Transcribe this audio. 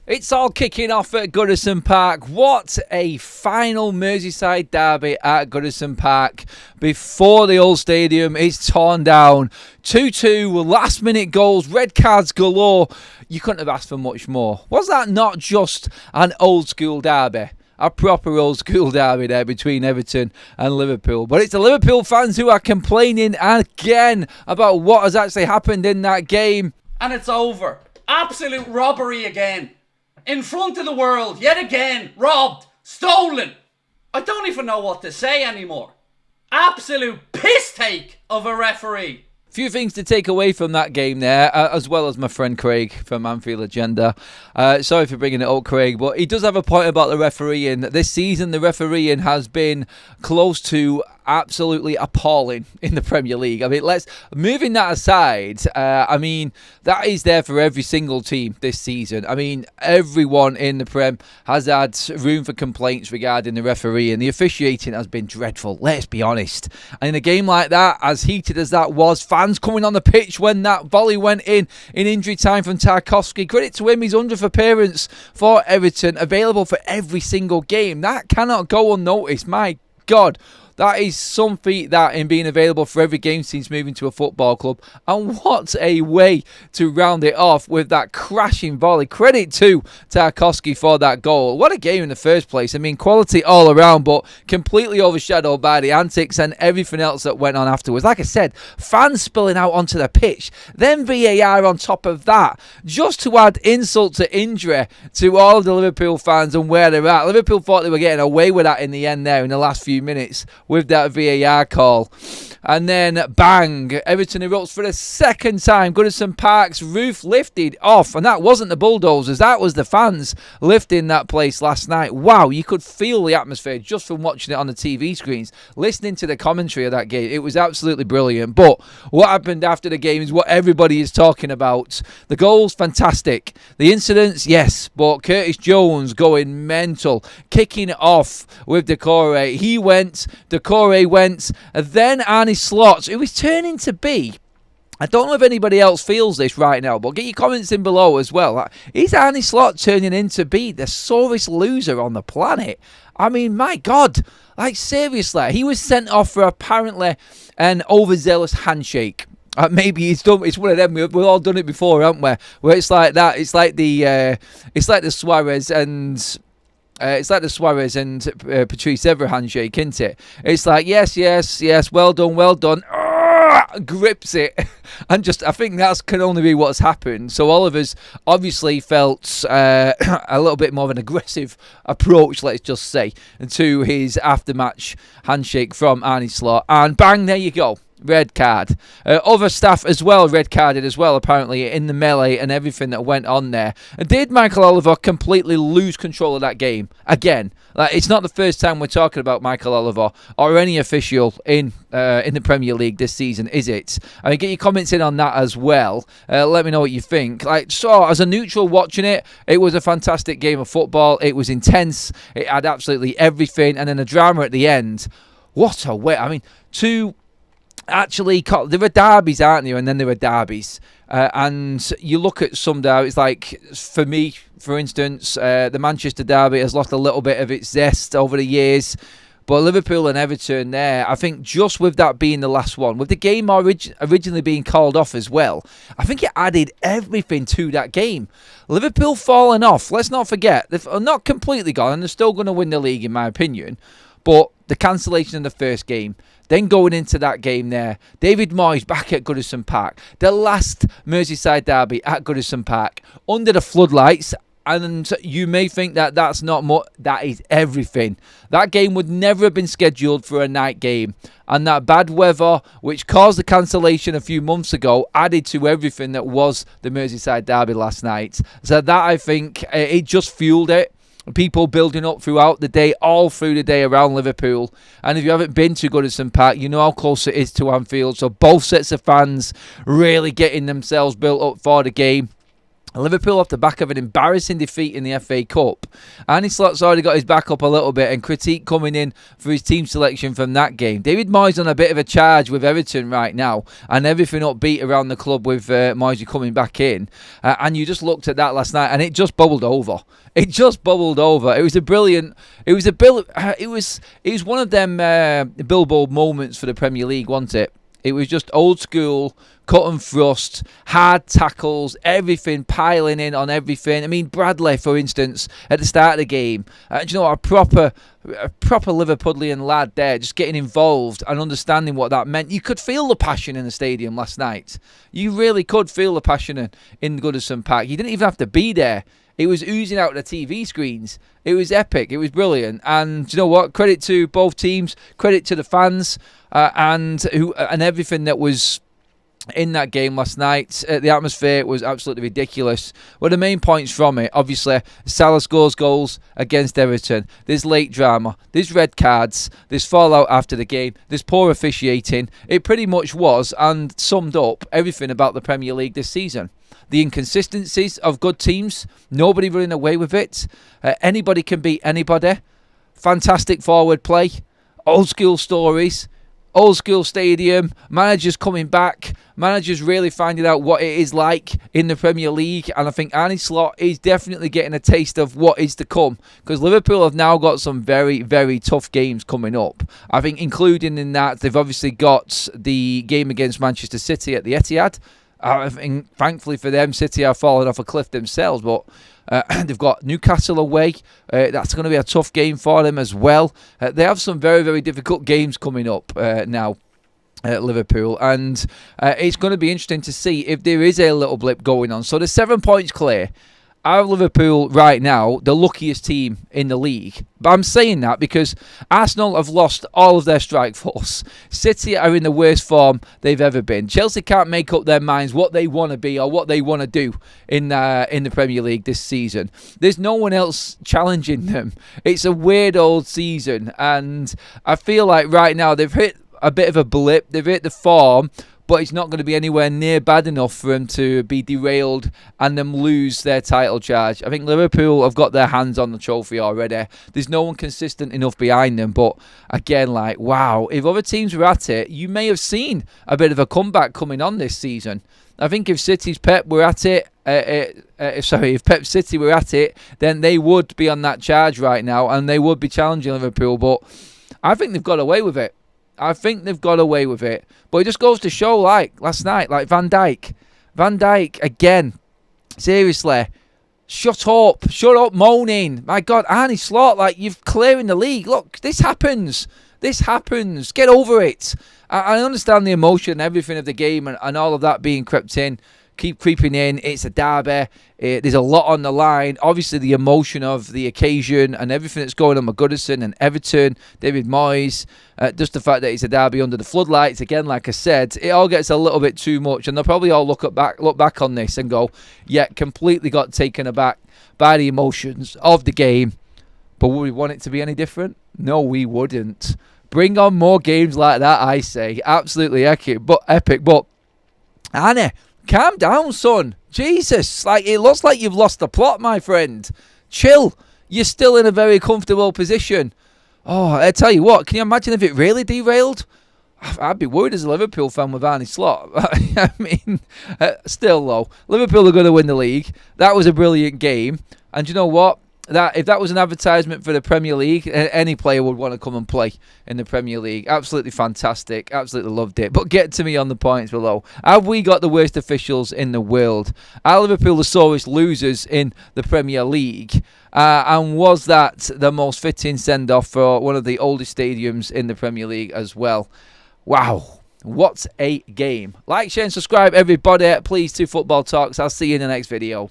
It's all kicking off at Goodison Park. What a final Merseyside derby at Goodison Park before the old stadium is torn down. 2-2, last minute goals, red cards galore. You couldn't have asked for much more. Was that not just an old school derby? A proper old school derby there between Everton and Liverpool. But it's the Liverpool fans who are complaining again about what has actually happened in that game. And it's over. Absolute robbery again. In front of the world, yet again, robbed, stolen. I don't even know what to say anymore. Absolute piss take of a referee. Few things to take away from that game there, as well as my friend Craig from Anfield Agenda. Sorry for bringing it up, Craig, but he does have a point about the refereeing. This season, the refereeing has been close to absolutely appalling in the Premier League. I mean, moving that aside, that is there for every single team this season. I mean, everyone in the Prem has had room for complaints regarding the referee, and the officiating has been dreadful, let's be honest. And in a game like that, as heated as that was, fans coming on the pitch when that volley went in injury time from Tarkowski, credit to him, his 100th appearance for Everton, available for every single game. That cannot go unnoticed, my God. That is some feat that in being available for every game since moving to a football club. And what a way to round it off with that crashing volley. Credit to Tarkowski for that goal. What a game in the first place. I mean, quality all around, but completely overshadowed by the antics and everything else that went on afterwards. Like I said, fans spilling out onto the pitch. Then VAR on top of that. Just to add insult to injury to all of the Liverpool fans and where they're at. Liverpool thought they were getting away with that in the end there in the last few minutes with that VAR call. And then bang, Everton erupts for the second time. Goodison Park's roof lifted off, and that wasn't the bulldozers, that was the fans lifting that place last night. Wow, you could feel the atmosphere just from watching it on the TV screens, listening to the commentary of that game. It was absolutely brilliant. But what happened after the game is what everybody is talking about. The goals, fantastic. The incidents, yes, but Curtis Jones going mental, kicking it off with Decore. He went, Decore went, and then Arne Slot, who is turning to be, I don't know if anybody else feels this right now, but get your comments in below as well. Is Arne Slot turning into be the sorest loser on the planet? I mean, my God, like seriously, he was sent off for apparently an overzealous handshake. Maybe he's done. It's one of them. We've all done it before, haven't we? Where it's like that. It's like the Suarez and. It's like the Suarez and Patrice Evra handshake, isn't it? It's like, yes, well done. Grips it. And just, I think that can only be what's happened. So Oliver's obviously felt a little bit more of an aggressive approach, let's just say, to his after-match handshake from Arne Slot. And bang, there you go. Red card. Other staff as well red carded as well, apparently, in the melee and everything that went on there. And did Michael Oliver completely lose control of that game again? Like, it's not the first time we're talking about Michael Oliver or any official in the Premier League this season, is it? I mean, get your comments in on that as well. Let me know what you think. So as a neutral watching it, it was a fantastic game of football. It was intense. It had absolutely everything, and then the drama at the end. What a way! I mean, actually, there are derbies, aren't there? And then there are derbies. And you look at some derbies, like for me, for instance, the Manchester derby has lost a little bit of its zest over the years. But Liverpool and Everton there, I think just with that being the last one, with the game originally being called off as well, I think it added everything to that game. Liverpool falling off, let's not forget, they're not completely gone and they're still going to win the league in my opinion. But the cancellation in the first game, then going into that game there, David Moyes back at Goodison Park, the last Merseyside derby at Goodison Park, under the floodlights, and you may think that that's not much. That is everything. That game would never have been scheduled for a night game, and that bad weather, which caused the cancellation a few months ago, added to everything that was the Merseyside derby last night. So that, I think, it just fueled it. People building up throughout the day, all through the day around Liverpool. And if you haven't been to Goodison Park, you know how close it is to Anfield. So both sets of fans really getting themselves built up for the game. Liverpool off the back of an embarrassing defeat in the FA Cup. Arne Slot's already got his back up a little bit, and critique coming in for his team selection from that game. David Moyes on a bit of a charge with Everton right now, and everything upbeat around the club with Moyes coming back in. And you just looked at that last night, and it just bubbled over. It just bubbled over. It was a brilliant. It was one of them billboard moments for the Premier League, wasn't it? It was just old school, cut and thrust, hard tackles, everything piling in on everything. I mean, Bradley, for instance, at the start of the game, a proper Liverpudlian lad there, just getting involved and understanding what that meant. You could feel the passion in the stadium last night. You really could feel the passion in Goodison Park. You didn't even have to be there. It was oozing out the TV screens. It was epic. It was brilliant. And you know what? Credit to both teams. Credit to the fans and everything that was in that game last night. The atmosphere was absolutely ridiculous. Well, the main points from it, obviously, Salah scores goals against Everton. There's late drama. There's red cards. There's fallout after the game. There's poor officiating. It pretty much was and summed up everything about the Premier League this season. The inconsistencies of good teams, nobody running away with it. Anybody can beat anybody. Fantastic forward play. Old school stories. Old school stadium. Managers coming back. Managers really finding out what it is like in the Premier League. And I think Arne Slot is definitely getting a taste of what is to come. Because Liverpool have now got some very, very tough games coming up. I think including in that, they've obviously got the game against Manchester City at the Etihad. I think, thankfully for them, City are falling off a cliff themselves, but they've got Newcastle away. That's going to be a tough game for them as well. They have some very, very difficult games coming up now at Liverpool, and it's going to be interesting to see if there is a little blip going on. So the 7 points clear. Are Liverpool right now the luckiest team in the league? But I'm saying that because Arsenal have lost all of their strike force. City are in the worst form they've ever been. Chelsea can't make up their minds what they want to be or what they want to do in the Premier League this season. There's no one else challenging them. It's a weird old season, and I feel like right now they've hit a bit of a blip. They've hit the form, but it's not going to be anywhere near bad enough for them to be derailed and them lose their title charge. I think Liverpool have got their hands on the trophy already. There's no one consistent enough behind them. But again, wow, if other teams were at it, you may have seen a bit of a comeback coming on this season. I think if City's Pep were at it, if Pep City were at it, then they would be on that charge right now and they would be challenging Liverpool. But I think they've got away with it. But it just goes to show, like last night, like Van Dijk again. Seriously, shut up moaning. My God, Arne Slot, you're clearing the league. Look, this happens. Get over it. I understand the emotion and everything of the game and all of that being creeping in. It's a derby. There's a lot on the line. Obviously, the emotion of the occasion and everything that's going on with Goodison and Everton, David Moyes, just the fact that it's a derby under the floodlights. Again, like I said, it all gets a little bit too much, and they'll probably all look back on this and go, yeah, completely got taken aback by the emotions of the game. But would we want it to be any different? No, we wouldn't. Bring on more games like that, I say. Absolutely epic. But Arne, calm down, son. Jesus, it looks like you've lost the plot, my friend. Chill. You're still in a very comfortable position. Oh, I tell you what, can you imagine if it really derailed? I'd be worried as a Liverpool fan with Arne Slot. I mean, still though, Liverpool are going to win the league. That was a brilliant game. And you know what? If that was an advertisement for the Premier League, any player would want to come and play in the Premier League. Absolutely fantastic. Absolutely loved it. But get to me on the points below. Have we got the worst officials in the world? Are Liverpool the sorest losers in the Premier League? And was that the most fitting send-off for one of the oldest stadiums in the Premier League as well? Wow. What a game. Like, share and subscribe, everybody. Please to Football Talks. I'll see you in the next video.